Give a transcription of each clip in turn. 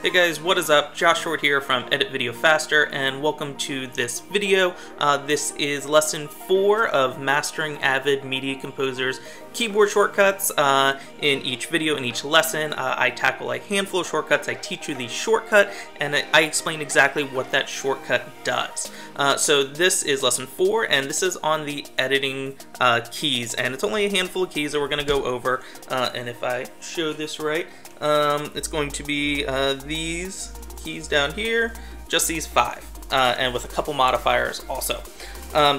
Hey guys, what is up? Josh Short here from Edit Video Faster, and welcome to this video. This is lesson 4 of mastering Avid Media Composer's keyboard shortcuts. In each video, in each lesson, I tackle a handful of shortcuts. I teach you the shortcut, and I explain exactly what that shortcut does. So this is lesson 4, and this is on the editing keys, and it's only a handful of keys that we're going to go over. And if I show this right, it's going to be these keys down here, just these 5, and with a couple modifiers also.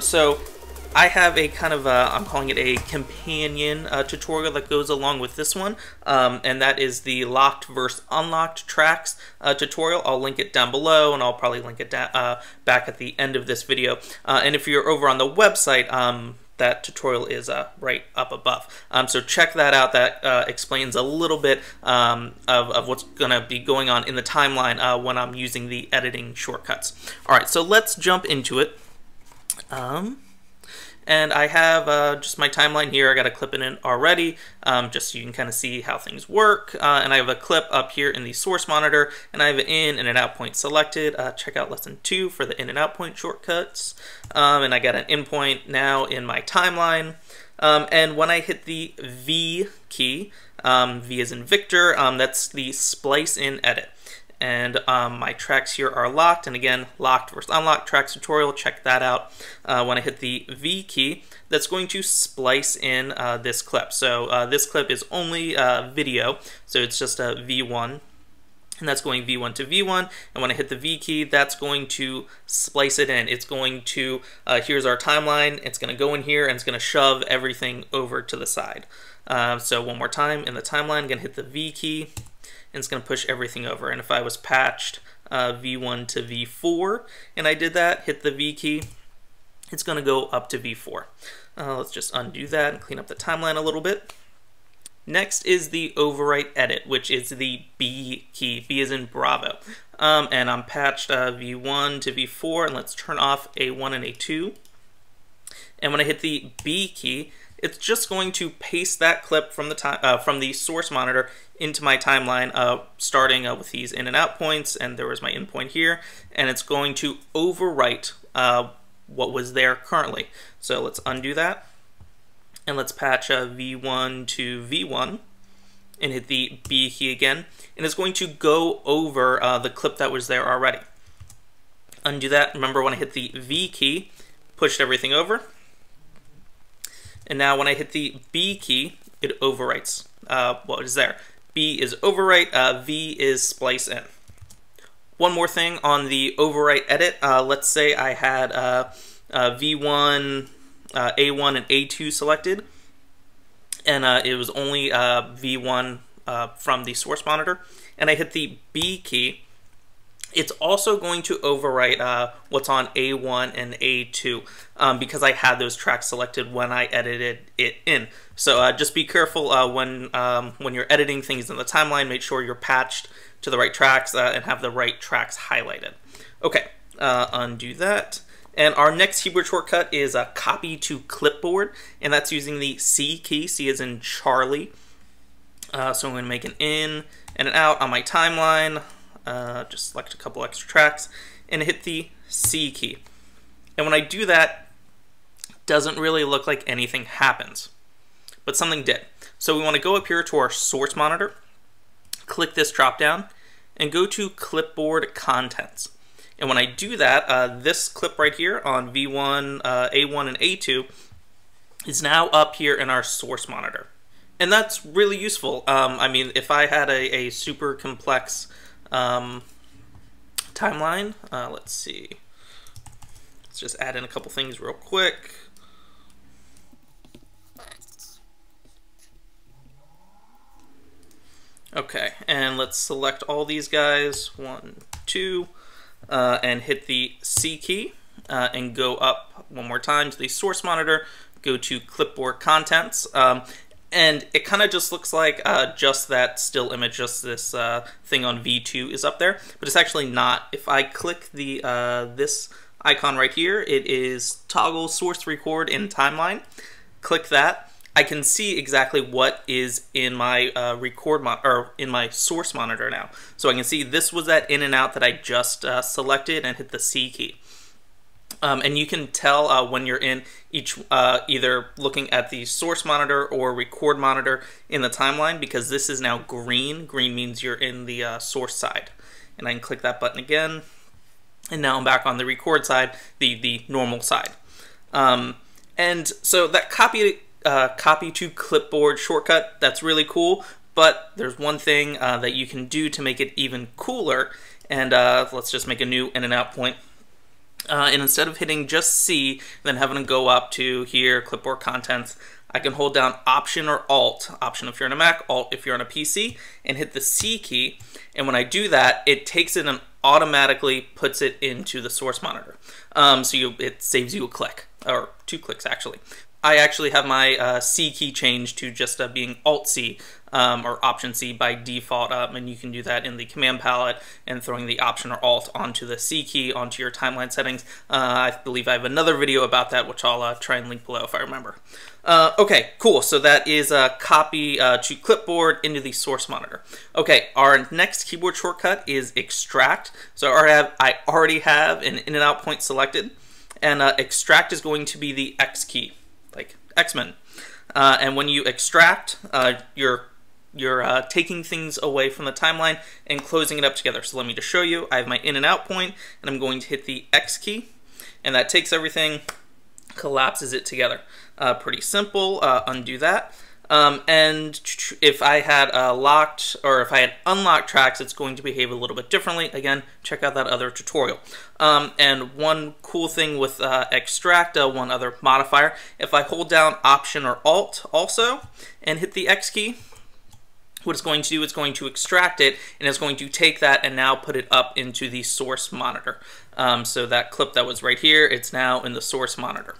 So I have a kind of, I'm calling it a companion tutorial that goes along with this one, and that is the locked versus unlocked tracks tutorial. I'll link it down below, and I'll probably link it back at the end of this video. And if you're over on the website, that tutorial is right up above. So check that out. That explains a little bit of what's going to be going on in the timeline when I'm using the editing shortcuts. All right, so let's jump into it. And I have just my timeline here. I got a clip in it already, just so you can kind of see how things work. And I have a clip up here in the source monitor, and I have an in and an out point selected. Check out lesson 2 for the in and out point shortcuts. And I got an in point now in my timeline. And when I hit the V key, V as in Victor, that's the splice in edit. And my tracks here are locked, and again, locked versus unlocked tracks tutorial, check that out. When I hit the V key, that's going to splice in this clip. So this clip is only video, so it's just a V1, and that's going V1 to V1, and when I hit the V key, that's going to splice it in. It's going to, here's our timeline, it's going to go in here, and it's going to shove everything over to the side. So one more time, in the timeline, I'm going to hit the V key, and it's going to push everything over. And if I was patched V1 to V4, and I did that, hit the V key, it's going to go up to V4. Let's just undo that and clean up the timeline a little bit. Next is the overwrite edit, which is the B key. B as in Bravo. And I'm patched V1 to V4, and let's turn off A1 and A2. And when I hit the B key, it's just going to paste that clip from the source monitor into my timeline, starting with these in and out points, and there was my in point here, and it's going to overwrite what was there currently. So let's undo that, and let's patch V1 to V1, and hit the B key again, and it's going to go over the clip that was there already. Undo that. Remember, when I hit the V key, pushed everything over. And now when I hit the B key, it overwrites what is there. B is overwrite, V is splice in. One more thing on the overwrite edit. Let's say I had V1, A1, and A2 selected, and it was only V1 from the source monitor, and I hit the B key. It's also going to overwrite what's on A1 and A2 because I had those tracks selected when I edited it in. So just be careful when you're editing things in the timeline. Make sure you're patched to the right tracks and have the right tracks highlighted. Okay, undo that. And our next keyboard shortcut is a copy to clipboard, and that's using the C key. C as in Charlie. So I'm going to make an in and an out on my timeline. Just select a couple extra tracks and hit the C key. And when I do that, it doesn't really look like anything happens, but something did. So we want to go up here to our source monitor, click this drop down, and go to clipboard contents. And when I do that, this clip right here on V1, A1, and A2 is now up here in our source monitor. And that's really useful. I mean, if I had a super complex timeline, let's see, let's just add in a couple things real quick. Okay, and let's select all these guys, 1, 2, and hit the C key, and go up one more time to the source monitor, go to clipboard contents, and it kind of just looks like just that still image, just this thing on V2 is up there, but it's actually not. If I click the this icon right here, it is toggle source record in timeline. Click that, I can see exactly what is in my or in my source monitor now. So I can see this was that in and out that I just selected and hit the C key. And you can tell when you're in each, either looking at the source monitor or record monitor in the timeline, because this is now green. Green means you're in the source side. And I can click that button again. And now I'm back on the record side, the normal side. And so that copy to clipboard shortcut, that's really cool. But there's one thing that you can do to make it even cooler. And let's just make a new in and out point. And instead of hitting just C, and then having to go up to here, clipboard contents, I can hold down Option or Alt. Option if you're on a Mac, Alt if you're on a PC, and hit the C key. And when I do that, it takes it and automatically puts it into the source monitor. So it saves you a click, or 2 clicks actually. I actually have my C key changed to just being Alt-C or Option-C by default, and you can do that in the command palette and throwing the Option or Alt onto the C key onto your timeline settings. I believe I have another video about that, which I'll try and link below if I remember. Okay, cool. So that is a copy to clipboard into the source monitor. Okay, our next keyboard shortcut is Extract. So I already have an in and out point selected, and Extract is going to be the X key, like X-Men. And when you extract, you're taking things away from the timeline and closing it up together. So let me just show you. I have my in and out point, and I'm going to hit the X key, and that takes everything, collapses it together. Pretty simple. Undo that. And if I had locked, or if I had unlocked tracks, it's going to behave a little bit differently. Again, check out that other tutorial. And one cool thing with Extract, one other modifier, if I hold down Option or Alt also and hit the X key, what it's going to do is going to extract it, and it's going to take that and now put it up into the source monitor. So that clip that was right here, it's now in the source monitor.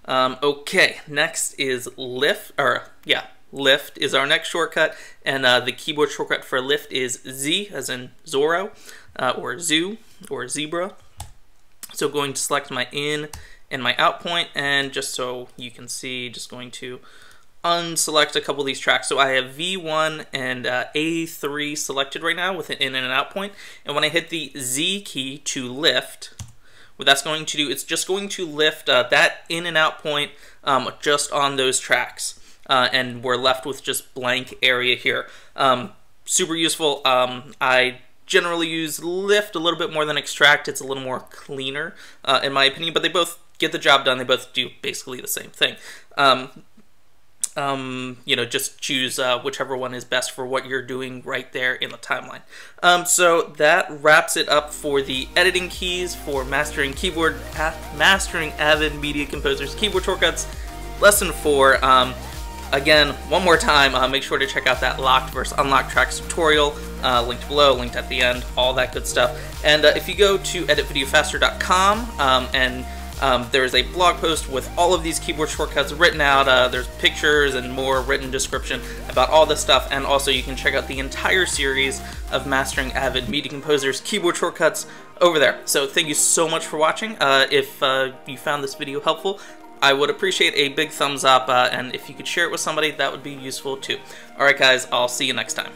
Okay, next is Lift, Lift is our next shortcut, and the keyboard shortcut for Lift is Z, as in Zorro, or Zoo, or Zebra. So going to select my in and my out point, and just so you can see, just going to unselect a couple of these tracks. So I have V1 and A3 selected right now with an in and an out point, and when I hit the Z key to lift, what that's going to do, it's just going to lift that in and out point just on those tracks. And we're left with just blank area here. Super useful. I generally use Lift a little bit more than Extract. It's a little more cleaner, in my opinion, but they both get the job done. They both do basically the same thing. You know, just choose whichever one is best for what you're doing right there in the timeline. So that wraps it up for the editing keys for mastering Avid Media Composer's keyboard shortcuts, lesson 4. Again, one more time, make sure to check out that locked versus unlocked tracks tutorial, linked below, linked at the end, all that good stuff. And if you go to editvideofaster.com and there's a blog post with all of these keyboard shortcuts written out. There's pictures and more written description about all this stuff, and also you can check out the entire series of Mastering Avid Media Composer's keyboard shortcuts over there. So thank you so much for watching. If you found this video helpful, I would appreciate a big thumbs up, and if you could share it with somebody, that would be useful too. Alright guys, I'll see you next time.